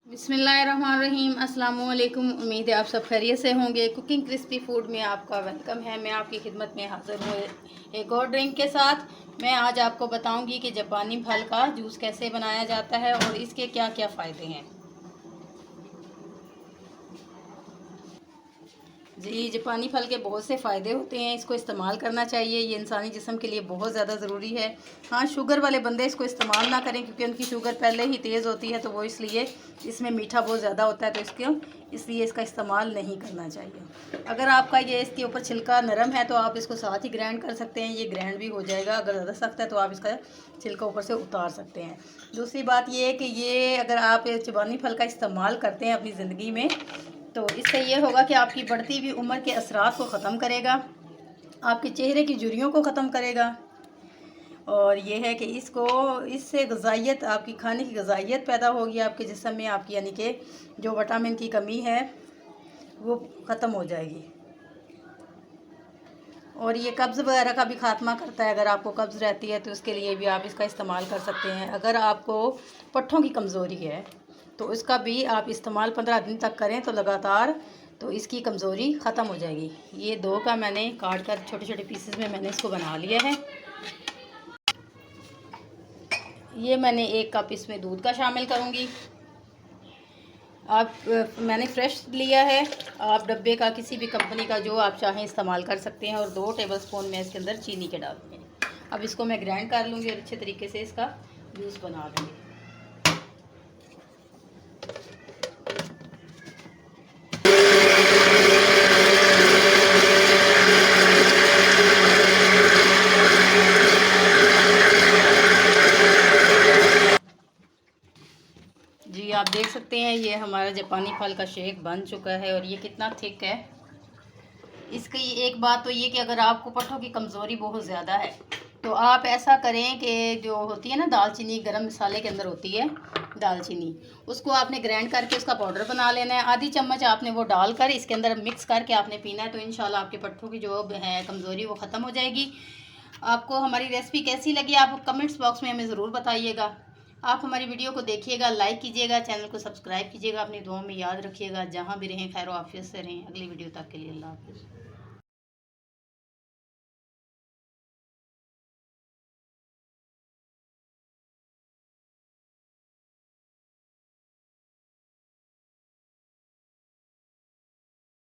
बिस्मिल्लाहिर्रहमानिर्रहीम। अस्सलाम वालेकुम। उम्मीद है आप सब खैरियत से होंगे। कुकिंग क्रिस्पी फूड में आपका वेलकम है। मैं आपकी खिदमत में हाज़िर हूँ एक और ड्रिंक के साथ। मैं आज आपको बताऊंगी कि जापानी फल का जूस कैसे बनाया जाता है और इसके क्या क्या फ़ायदे हैं। जी, जापानी फल के बहुत से फ़ायदे होते हैं, इसको इस्तेमाल करना चाहिए। ये इंसानी जिस्म के लिए बहुत ज़्यादा ज़रूरी है। हाँ, शुगर वाले बंदे इसको इस्तेमाल ना करें क्योंकि उनकी शुगर पहले ही तेज़ होती है, तो वो इसलिए इसमें मीठा बहुत ज़्यादा होता है, तो इसलिए इसका इस्तेमाल नहीं करना चाहिए। अगर आपका ये इसके ऊपर छिलका नरम है तो आप इसको साथ ही ग्राइंड कर सकते हैं, ये ग्राइंड भी हो जाएगा। अगर ज़्यादा सख्त है तो आप इसका छिलका ऊपर से उतार सकते हैं। दूसरी बात ये है कि ये अगर आप जापानी फल का इस्तेमाल करते हैं अपनी ज़िंदगी में, तो इससे ये होगा कि आपकी बढ़ती हुई उम्र के असरात को ख़त्म करेगा, आपके चेहरे की झुर्रियों को ख़त्म करेगा। और ये है कि इससे ग़िज़ाइयत, आपकी खाने की ग़िज़ाइयत पैदा होगी आपके जिस्म में, आपकी यानी कि जो विटामिन की कमी है वो ख़त्म हो जाएगी। और ये कब्ज़ वगैरह का भी ख़ात्मा करता है। अगर आपको कब्ज़ रहती है तो उसके लिए भी आप इसका इस्तेमाल कर सकते हैं। अगर आपको पट्ठों की कमज़ोरी है तो इसका भी आप इस्तेमाल 15 दिन तक करें तो लगातार, तो इसकी कमज़ोरी ख़त्म हो जाएगी। ये 2 का मैंने काट कर छोटे छोटे पीसेस में मैंने इसको बना लिया है। ये मैंने 1 कप इसमें दूध का शामिल करूँगी। मैंने फ़्रेश लिया है, आप डब्बे का किसी भी कंपनी का जो आप चाहें इस्तेमाल कर सकते हैं। और 2 टेबलस्पून मैं इसके अंदर चीनी के डालती हूँ। अब इसको मैं ग्राइंड कर लूँगी और अच्छे तरीके से इसका जूस बना लूँगी। जी, आप देख सकते हैं ये हमारा जापानी फल का शेक बन चुका है और ये कितना थिक है। इसकी एक बात तो ये कि अगर आपको पट्ठों की कमज़ोरी बहुत ज़्यादा है तो आप ऐसा करें कि जो होती है ना दालचीनी, गरम मसाले के अंदर होती है दालचीनी, उसको आपने ग्राइंड करके उसका पाउडर बना लेना है। आधी चम्मच आपने वो डालकर इसके अंदर मिक्स करके आपने पीना है, तो इंशाल्लाह आपके पट्ठों की जो है कमज़ोरी वो ख़त्म हो जाएगी। आपको हमारी रेसिपी कैसी लगी आप कमेंट्स बॉक्स में हमें ज़रूर बताइएगा। आप हमारी वीडियो को देखिएगा, लाइक कीजिएगा, चैनल को सब्सक्राइब कीजिएगा, अपनी दुआओं में याद रखिएगा। जहाँ भी रहें खैर आफियत से रहें। अगली वीडियो तक के लिए अल्लाह हाफ़िज़।